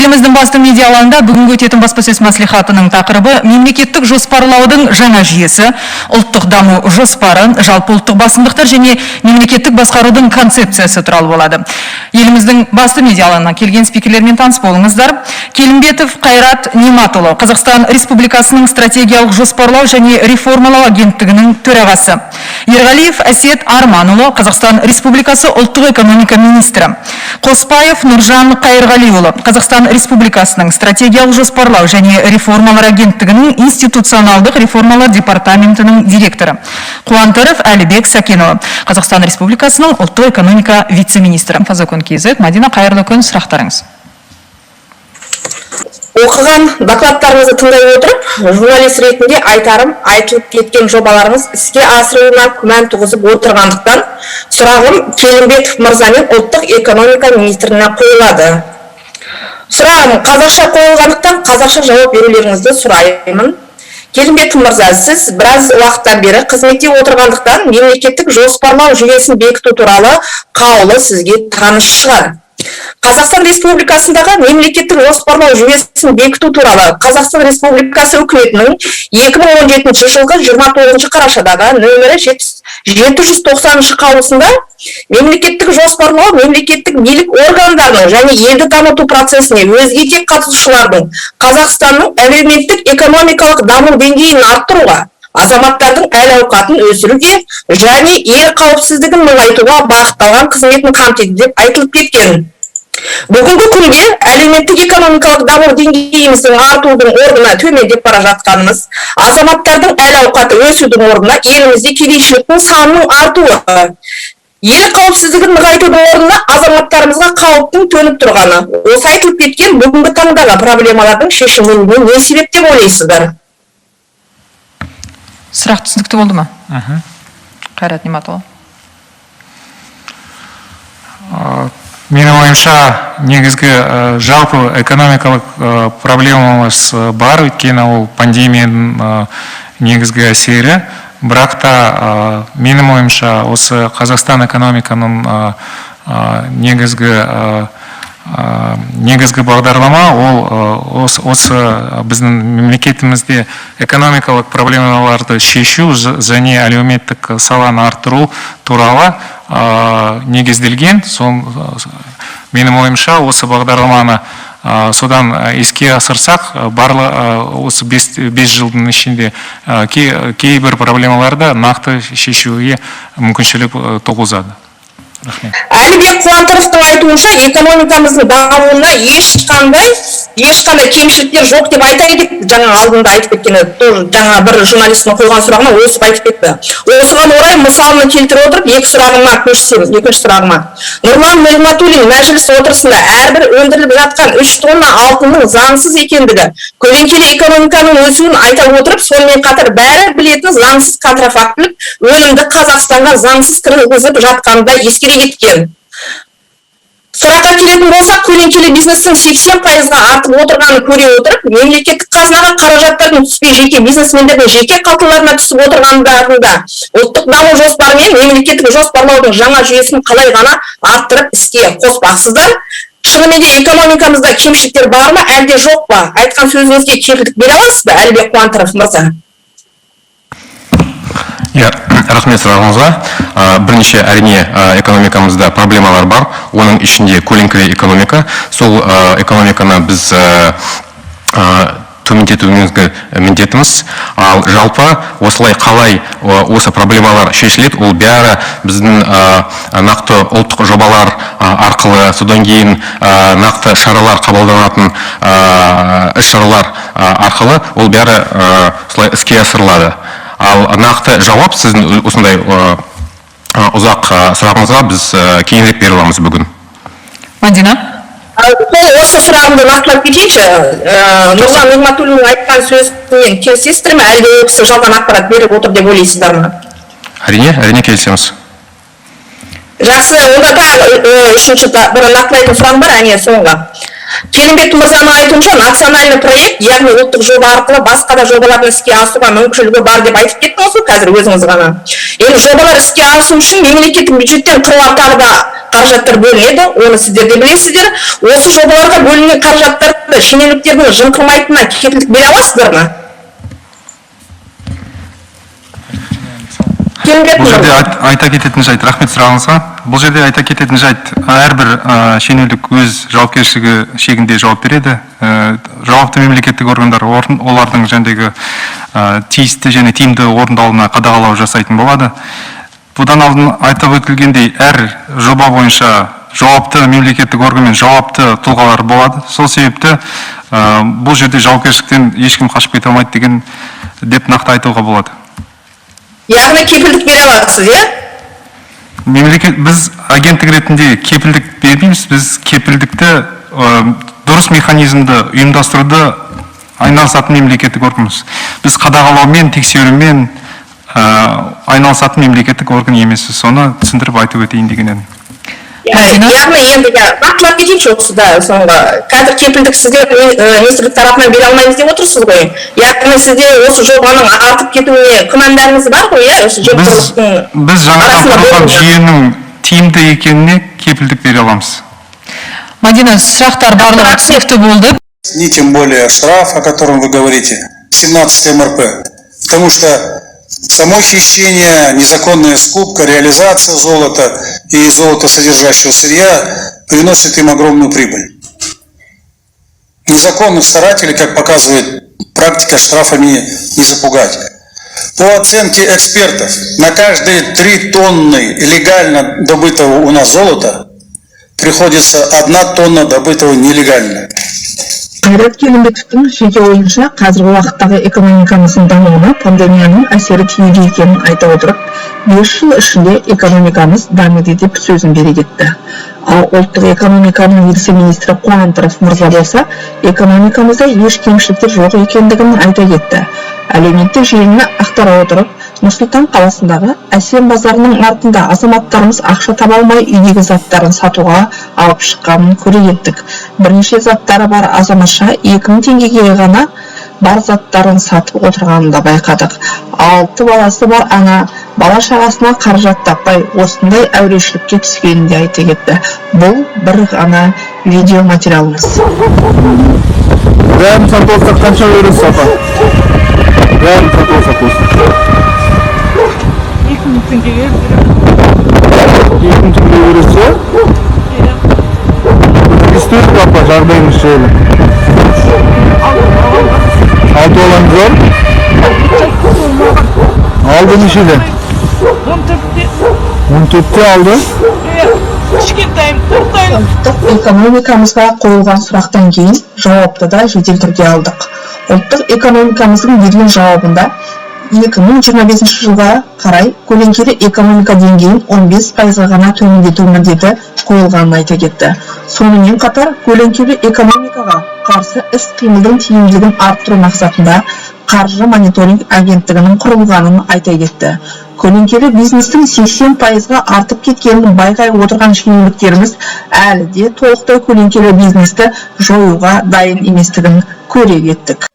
Еліміздің басты медиаларында бүгінгі өтетін баспасөз мәслихатының тақырыбы мемлекеттік жоспарлаудың жаңа жүйесі, ұлттық даму жоспары, жалпы ұлттық басымдықтар және мемлекеттік басқарудың концепциясы туралы болады. Еліміздің басты медиаларына келген спикерлермен таныс болыңыздар. Келімбетов Қайрат Нематұлы, Қазақстан Республикасының стратегиялық жоспарлау және реформалау агенттігінің төрағасы. Ерғалиев Әсет Арманұлы, Қазақстан Республикасы ұлттық экономика министрі. Қоспаев Нұржан Қайырғалиұлы, Қазақстан Республикасының стратегиялық жоспарлау және реформалар агенттігінің институционалдық реформалар департаментінің директоры. Қуантыров Әлібек Сәкенұлы, Қазақстан Республикасының ұлттық экономика вице-министрі. Фазакон Кезет, Мадина, қайырлы күн, сұрақтарыңыз. Оқыған докладтарыңызды тыңдай отырып, журналист ретінде айтарым, айтылып кеткен жобаларыңыз іске асырылуына күмән туғызып отырғандықтан, сұрағым Келімбетов мырзамен ұлттық экономика министріне қойылады. Сұрағым қазақша қойылғандықтан қазақша жауап берулеріңізді сұраймын. Келімбетов мырза, сіз біраз уақыттан бері қызметте отырғандықтан мемлекеттік жоспарлау жүйесін бекіту туралы қаулы сізге таныс шығар. Қазақстан Республикасындағы мемлекеттік жоспарлау жүйесін бекіту туралы Қазақстан Республикасы үкіметінің 2017 жылғы 29 қарашадағы нөмірі 790 қаулысында мемлекеттік жоспарлау мемлекеттік билік органдарының және елді дамыту процесіне өзге де қатысушылардың Қазақстанның әлеуметтік экономикалық даму деңгейін арттыруға, азаматтардың әл-ауқатын өсіруге және ел қауіпсіздігін нығайтуға бағытталған қызметін қамтиды деп айтылып кеткен. Бүгінгі күнде әлеуметтік экономикалық даму деңгейіміздің артудың орнына төмендеп бара жатқанымыз, азаматтардың әл-ауқаты өсудің орнына елімізде кедейшіліктің санының артуы, ел қауіпсіздігін нығайтудың орнына азаматтарымызға қауіптің төніп тұрғаны. Осы айтылып кеткен бүгінгі таңдағы проблемалардың шешіміне не себеп деп ойлайсыздар? Сұрақ түсінікті болды ма? Қайрат Нематұлы. Менің ойымша, негізгі жалпы экономикалық проблемамыз бар, өйткені ол пандемияның негізгі әсері. Бірақ та менің ойымша, осы Қазақстан экономиканың негізгі бағдарлама, ол осы біздің мемлекетімізде экономикалық проблемаларды шешу және әлеуметтік саланы арттыру туралы негізделген. Менің ойымша, осы бағдарламаны содан іске асырсақ, осы 5 жылдың ішінде кейбір проблемаларды нақты шешуге мүмкіншілік туғызады. Әлібек Қуантыровтың айтуынша, экономикамыздың дамуына ешқандай кемшіліктер жоқ деп айтайды. Жаңа алдында айтып кеткені, жаңа бір журналистің қойған сұрағына өсіп айтып кетті. Осыған орай мысалын келтіре отырып, екінші сұрағыма. Нұрлан Нығматуллин мәжіліс отырысында әрбір өндіріліп жатқан 3 тонна алтынның заңсыз екендігі, көлеңкелі экономиканың өсуін айта отырып, сонымен қатар бәрі білетін заңсыз контрафактілік өнімді Қазақстанға заңсыз кіргізіп жатқанда ескере кеткен. Сұраққа келетін болсақ, көлеңкелі бизнестің 80%-ға артып отырғанын көре отырып, мемлекеттік қазынаға қаражаттардың түспей жеке бизнесмендердің жеке қалталарына түсіп отырғандарында ұлттық даму жоспары мен мемлекеттік жоспарлаудың жаңа жүйесін қалай ғана арттырып іске қоспақсыздар? Шынымен де экономикамызда кемшіліктер бар ма, әлде жоқ па? Айтқан сөзіңізге кепілдік бере аласыз ба, Әлібек Қуантыров мырза? Рахмет сұрағыңызға. Бірнеше әрине экономикамызда проблемалар бар, оның ішінде көлеңкелі экономика. Сол экономиканы біз төмендетуімізге міндетіміз. Ал жалпы осылай қалай осы проблемалар шешіледі, ол бәрі біздің нақты ұлттық жобалар арқылы, содан кейін нақты шаралар қабылданатын іс-шаралар арқылы ол бәрі іске асырылады. Ал нақты жауап сіздің осындай ұзақ сұрағыңызға біз кейінірек бере аламыз бүгін. Мадина? Осы сұрағымды нақтылап кетейінші. Нұрлан Нығматуллиннің айтқан сөзінен келісесіздер ме, әлде осы жалған ақпарат беріп отыр деп ойлайсыздар ма? Әрине келісеміз. Жақсы, онда да үшінші бір нақтылайтын сұрағым бар, әне соңға. Келімбетов мырзаның айтуынша, национальный проект, яғни ұлттық жоба арқылы басқа да жобаларды іске асыруға мүмкіншілігі бар деп айтып кеттіңіз ғой қазір өзіңіз ғана. Енді жобалар іске асу үшін мемлекеттік бюджеттен қыруар тағы да қаражаттар бөлінеді, оны сіздер де білесіздер. Осы жобаларға бөлінген қаражаттарды шенеуніктердің жымқырмайтынына кепілдік бере аласыздар ма? Бұл жерде айта кететін жайт, рахмет сұрағыңызға. Бұл жерде айта кететін жайт, әрбір шенеунік өз жауапкершілігі шегінде жауап береді. Жауапты мемлекеттік органдар олардың жәндегі тиісті және тиімді орындалуына қадағалау жасайтын болады. Бұдан алдын айтып өтілгендей, әр жоба бойынша жауапты мемлекеттік орган мен жауапты тұлғалар болады. Сол себепті бұл жерде жауапкершіліктен ешкім қашып кете алмайды деп нақты айтуға болады. Яғни кепілдік бере аласыз, иә? Біз агенттік ретінде кепілдік бермейміз, біз кепілдікті дұрыс механизмді ұйымдастыруды айналысатын мемлекеттік органымыз. Біз қадағалаумен, тексерумен айналысатын мемлекеттік орган емеспіз. Соны түсіндіріп айтып өтейін деген едім. Яғни енді нақтылап кетейінші осыда соңғы қазір кепілдік сіздер министрлік тарапынан бере алмаймыз деп отырсыз ғой. Яғни сізде осы жобаның артып кетуіне күмәндарыңыз бар ғой, иә? Біз жаңадан құрылған жүйенің тиімді екеніне кепілдік бере аламыз. Мадина, сұрақтар барлығы түсінікті болды. Не тем более штраф, о котором вы говорите, 17 МРП. Потому что само хищение, незаконная скупка, реализация золота и золотосодержащего сырья приносит им огромную прибыль. Незаконных старателей, как показывает практика, штрафами не запугать. По оценке экспертов, на каждые 3 тонны легально добытого у нас золота приходится 1 тонна добытого нелегально. Қайрат Келімбетовтің жеке ойынша қазіргі уақыттағы экономикамыздың дамуына пандемияның әсері тиюде екенін айта отырып, 5 жыл ішінде экономикамыз дамиды деп сөзін бере кетті. Ал ұлттық экономиканың вице-министрі Қуантаров мырза болса, экономикамызда еш кемшіліктер жоқ екендігін айта кетті. Әлеуметтік желіні ақтара отырып, Нұр-Сұлтан қаласындағы Әсем базарының артында азаматтарымыз ақша таба алмай үйдегі заттарын сатуға алып шыққанын көре кеттік. Бірнеше заттары бар азаматша 2000 теңгеге ғана бар заттарын сатып отырғанын да байқадық. 6 баласы бар ана бала шағасына қаражат таппай осындай әурешілікке түскенін де айта кетті. Бұл бір ғана видео материалымыз. Бәрін сатып алсақ қанша өресі апа? Бәрін сатып алсақ осы. 2000 теңгеге 2000 теңге өресі? Істедік апа, жағдайыңыз жайлы. 6 балаңыз бар? Алды нешеден? 14-те алды? Кішкентайым, 4 айлық. Ұлттық экономикамызға қойылған сұрақтан кейін жауапты да жедел түрде алдық. Ұлттық экономикамыздың берген жауабында 2025 жылға қарай көлеңкелі экономика деңгейін 15%-ға ғана төмендету міндеті қойылғанын айта кетті. Сонымен қатар көлеңкелі экономикаға қарсы іс-қимылдың тиімділігін арттыру мақсатында қаржы мониторинг агенттігінің құрылғанын айта кетті. Көлеңкелі бизнестің 80%-ға артып кеткенін байқай отырған шенеуніктеріміз әлі де толықтай көлеңкелі бизнесті жоюға дайын еместігін көре кеттік.